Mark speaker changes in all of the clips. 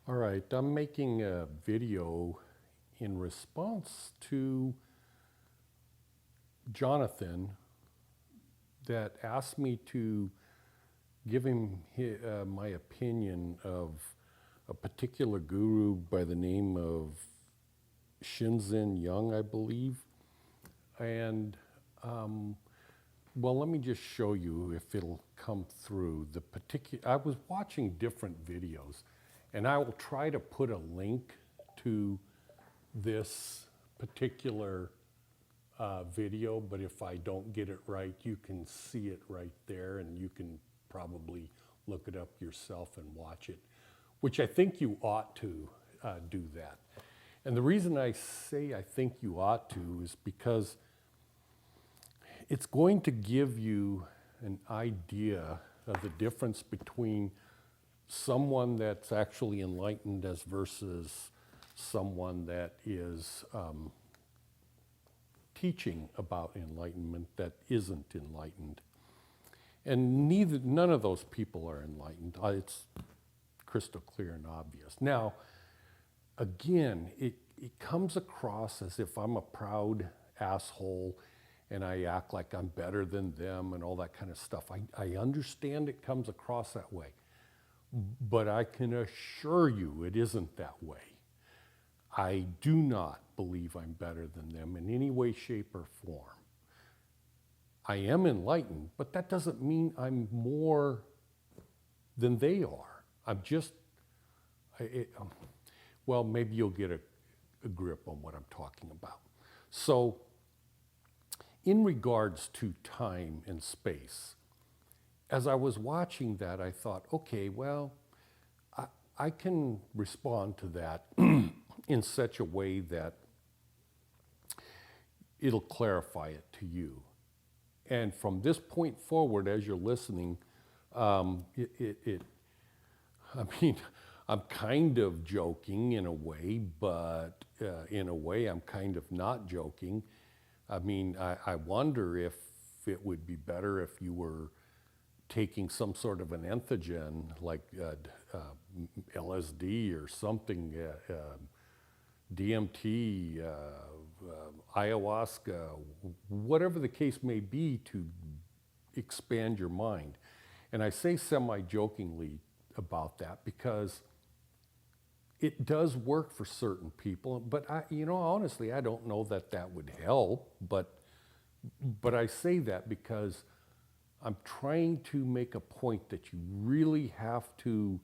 Speaker 1: All right, I'm making a video in response to Jonathan that asked me to give him my opinion of a particular guru by the name of Shinzen Young, I believe. And well, let me just show you if it'll come through. I was watching different videos, and I will try to put a link to this particular video, but if I don't get it right, you can see it right there, and you can probably look it up yourself and watch it, which I think you ought to do that. And the reason I say I think you ought to is because it's going to give you an idea of the difference between someone that's actually enlightened as versus someone that is teaching about enlightenment that isn't enlightened. And none of those people are enlightened. It's crystal clear and obvious. Now, again, it comes across as if I'm a proud asshole and I act like I'm better than them and all that kind of stuff. I understand it comes across that way, but I can assure you it isn't that way. I do not believe I'm better than them in any way, shape, or form. I am enlightened, but that doesn't mean I'm more than they are. I'm just, well, maybe you'll get a grip on what I'm talking about. So, in regards to time and space, as I was watching that, I thought, okay, well, I can respond to that in such a way that it'll clarify it to you. And from this point forward, as you're listening, I mean, I'm kind of joking in a way, but in a way I'm kind of not joking. I mean, I wonder if it would be better if you were taking some sort of an entheogen like LSD or something, DMT, ayahuasca, whatever the case may be, to expand your mind. And I say semi-jokingly about that because it does work for certain people, but honestly, I don't know that that would help, but I say that because I'm trying to make a point that you really have to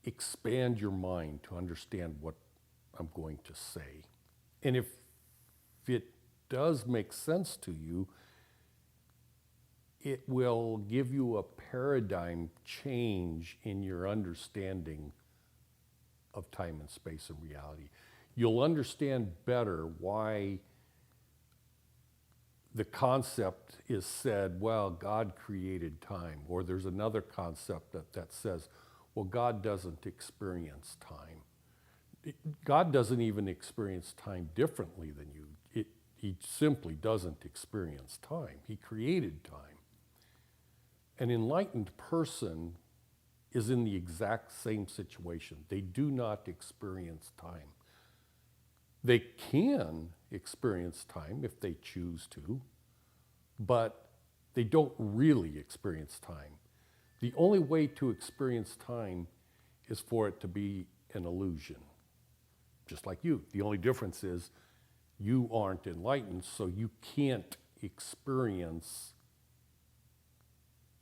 Speaker 1: expand your mind to understand what I'm going to say. And if it does make sense to you, it will give you a paradigm change in your understanding of time and space and reality. You'll understand better why the concept is said, well, God created time, or there's another concept that says, well, God doesn't experience time. God doesn't even experience time differently than you. He simply doesn't experience time. He created time. An enlightened person is in the exact same situation. They do not experience time. They can experience time if they choose to, but they don't really experience time. The only way to experience time is for it to be an illusion, just like you. The only difference is you aren't enlightened, so you can't experience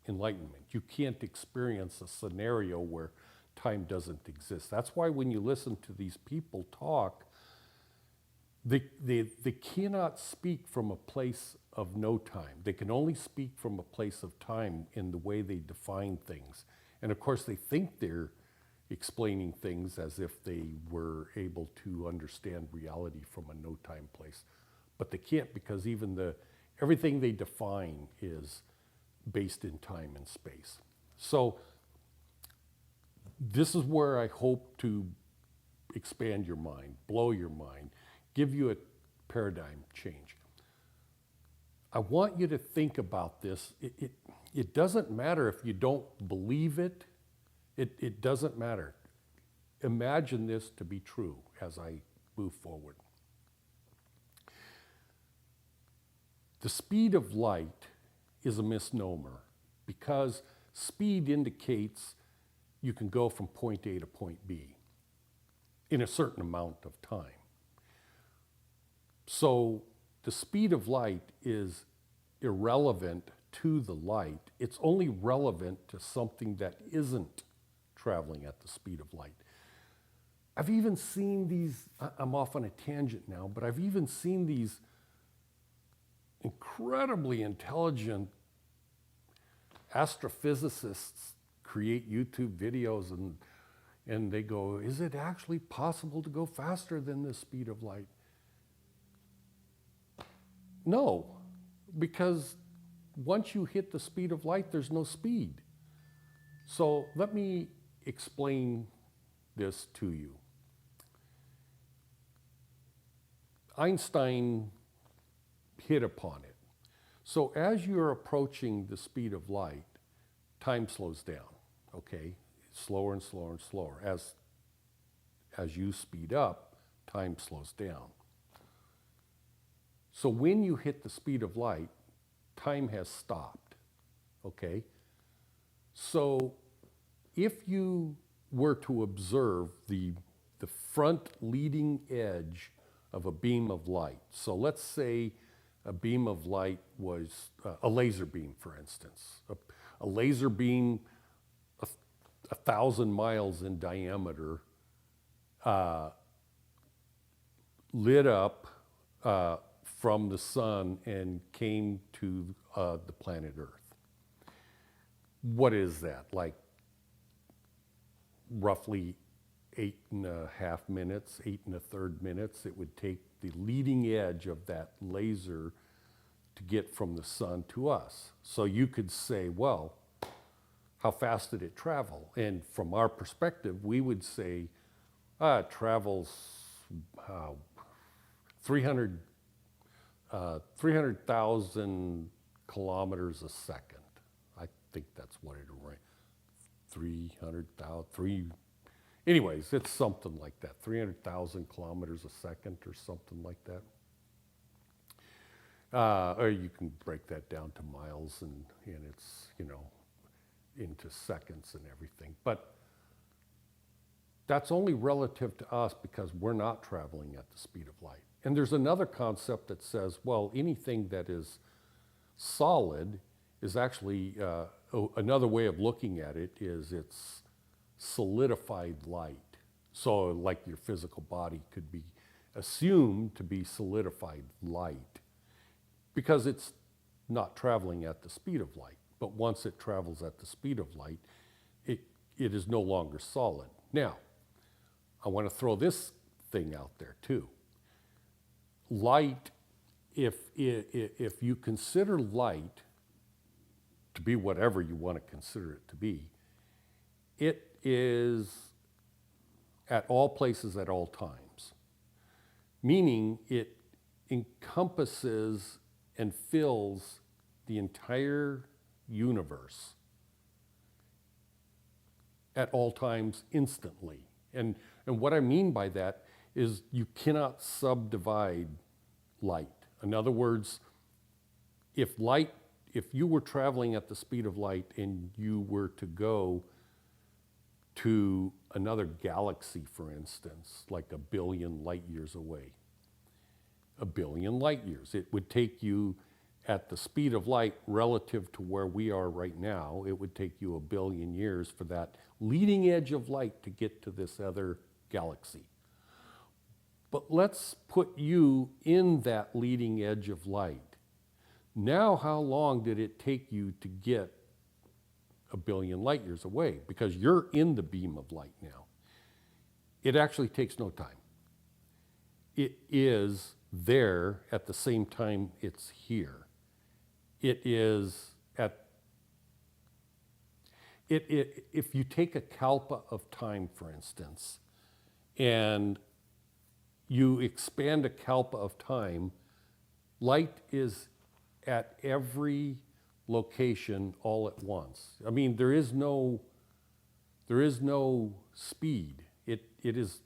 Speaker 1: enlightenment. You can't experience a scenario where time doesn't exist. That's why when you listen to these people talk, they cannot speak from a place of no time. They can only speak from a place of time in the way they define things. And of course, they think they're explaining things as if they were able to understand reality from a no time place. But they can't, because even everything they define is based in time and space. So this is where I hope to expand your mind, blow your mind, give you a paradigm change. I want you to think about this. It doesn't matter if you don't believe it. It doesn't matter. imagine this to be true as I move forward. The speed of light is a misnomer because speed indicates you can go from point A to point B in a certain amount of time. So the speed of light is irrelevant to the light. It's only relevant to something that isn't traveling at the speed of light. I've even seen these, I'm off on a tangent now, but I've even seen these incredibly intelligent astrophysicists create YouTube videos and they go, is it actually possible to go faster than the speed of light? No, because once you hit the speed of light, there's no speed. So let me explain this to you. Einstein hit upon it. So as you're approaching the speed of light, time slows down, okay? Slower and slower and slower. As you speed up, time slows down. So when you hit the speed of light, time has stopped, okay? So if you were to observe the front leading edge of a beam of light, so let's say a beam of light was a laser beam, for instance. A laser beam 1,000 miles in diameter lit up from the sun and came to the planet Earth. What is that? Like roughly 8.5 minutes, 8 1/3 minutes, it would take the leading edge of that laser to get from the sun to us. So you could say, well, how fast did it travel? And from our perspective, we would say, it travels 300,000 kilometers a second. I think that's what it was. 300,000, anyways, it's something like that, 300,000 kilometers a second or something like that. Or you can break that down to miles and it's, into seconds and everything. But that's only relative to us because we're not traveling at the speed of light. And there's another concept that says, well, anything that is solid is actually, another way of looking at it is it's solidified light. So like your physical body could be assumed to be solidified light because it's not traveling at the speed of light. But once it travels at the speed of light, it is no longer solid. Now, I want to throw this thing out there too. Light, if you consider light to be whatever you want to consider it to be, it is at all places at all times, meaning it encompasses and fills the entire universe at all times instantly. And what I mean by that is you cannot subdivide light. In other words, if you were traveling at the speed of light and you were to go to another galaxy, for instance, like 1 billion light years away, 1 billion light years, it would take you at the speed of light relative to where we are right now, it would take you 1 billion years for that leading edge of light to get to this other galaxy. But let's put you in that leading edge of light. Now, how long did it take you to get 1 billion light years away? Because you're in the beam of light now. It actually takes no time. It is there at the same time it's here. It is if you take a kalpa of time, for instance, and you expand a kalpa of time, light is at every location all at once. I mean, there is no speed. It is,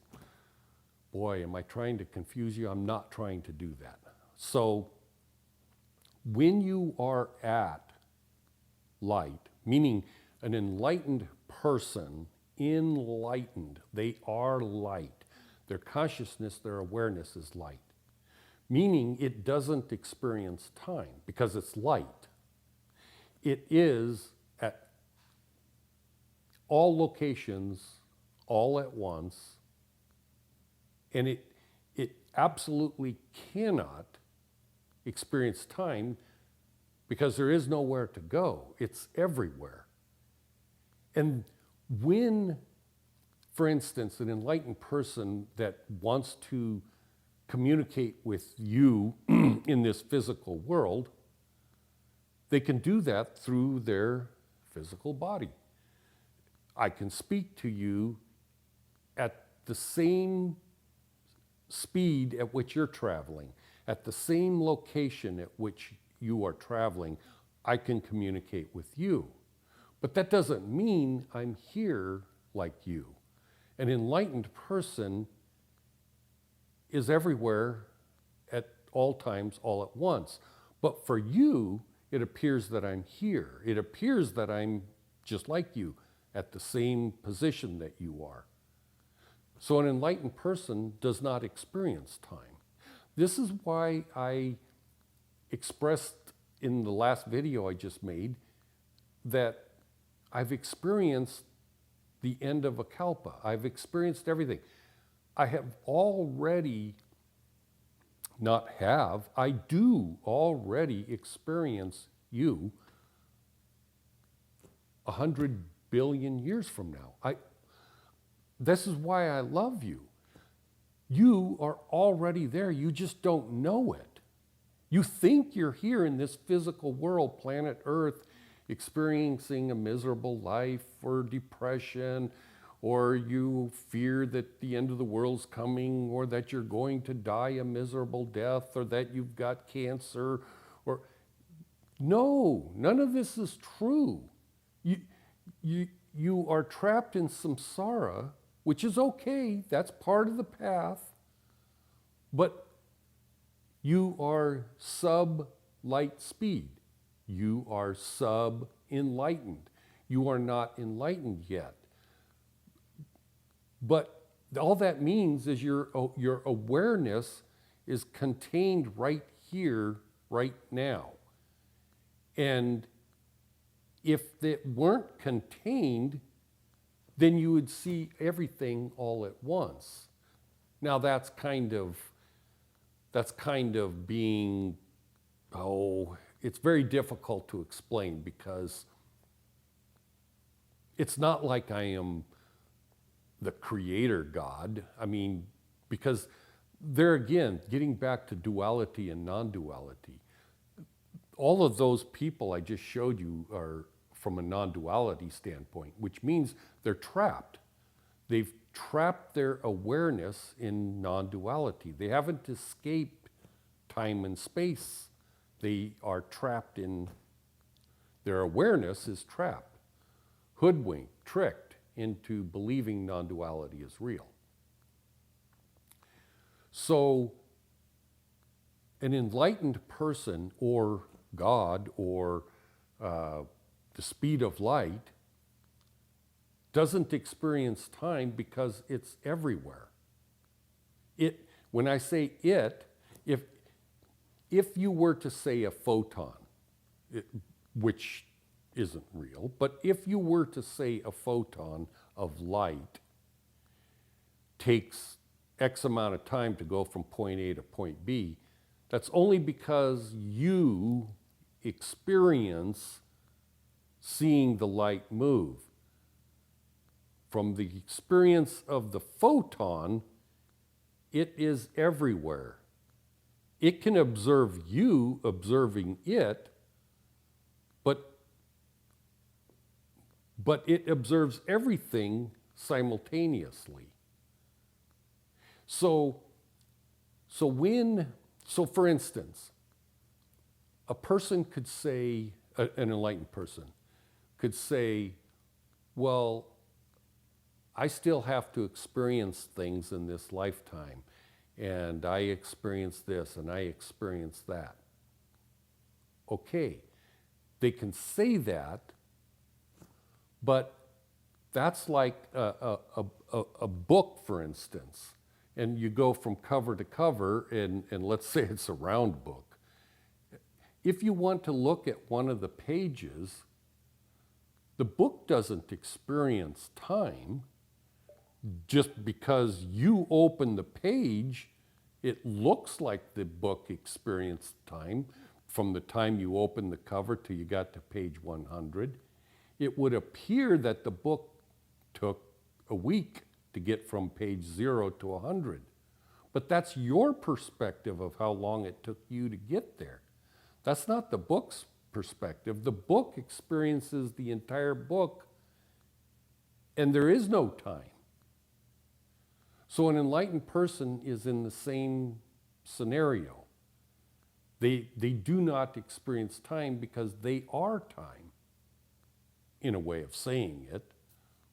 Speaker 1: boy, am I trying to confuse you? I'm not trying to do that. So when you are at light, meaning an enlightened person, enlightened, they are light. Their consciousness, their awareness is light, meaning it doesn't experience time because it's light. It is at all locations, all at once, and it absolutely cannot experience time because there is nowhere to go. It's everywhere. And when, for instance, an enlightened person that wants to communicate with you in this physical world, they can do that through their physical body. I can speak to you at the same speed at which you're traveling, at the same location at which you are traveling. I can communicate with you. But that doesn't mean I'm here like you. An enlightened person is everywhere at all times, all at once. But for you, it appears that I'm here. It appears that I'm just like you, at the same position that you are. So an enlightened person does not experience time. This is why I expressed in the last video I just made that I've experienced the end of a kalpa. I've experienced everything. I have already, I do already experience you 100 billion years from now. This is why I love you. You are already there. You just don't know it. You think you're here in this physical world, planet Earth, experiencing a miserable life or depression, or you fear that the end of the world's coming, or that you're going to die a miserable death, or that you've got cancer, or no, none of this is true. You are trapped in samsara, which is okay, that's part of the path, but you are sub-light speed. You are sub-enlightened. You are not enlightened yet. But all that means is your awareness is contained right here, right now. And if it weren't contained, then you would see everything all at once. Now that's kind of being, it's very difficult to explain because it's not like I am the creator God. I mean, because there again, getting back to duality and non-duality, all of those people I just showed you are from a non-duality standpoint, which means they're trapped. They've trapped their awareness in non-duality. They haven't escaped time and space. They are trapped in, their awareness is trapped, hoodwinked, tricked into believing non-duality is real. So an enlightened person or God or the speed of light doesn't experience time because it's everywhere. When I say it, if you were to say a photon, which isn't real, but if you were to say a photon of light takes X amount of time to go from point A to point B, that's only because you experience seeing the light move. From the experience of the photon, it is everywhere. It can observe you observing it, but it observes everything simultaneously. So for instance, a person could say, an enlightened person could say, well, I still have to experience things in this lifetime. And I experience this and I experience that. Okay, they can say that, but that's like a book, for instance. And you go from cover to cover, and let's say it's a round book. If you want to look at one of the pages, the book doesn't experience time. Just because you open the page, it looks like the book experienced time from the time you opened the cover till you got to page 100. It would appear that the book took a week to get from page 0 to 100. But that's your perspective of how long it took you to get there. That's not the book's perspective. The book experiences the entire book, and there is no time. So an enlightened person is in the same scenario. They do not experience time because they are time, in a way of saying it.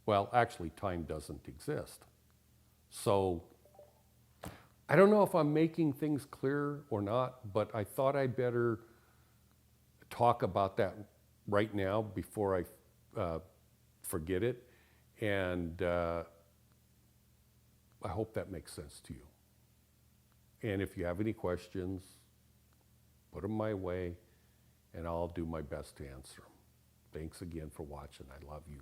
Speaker 1: Well, actually, time doesn't exist. So I don't know if I'm making things clear or not, but I thought I'd better talk about that right now before I forget it. And I hope that makes sense to you. And if you have any questions, put them my way, and I'll do my best to answer them. Thanks again for watching. I love you.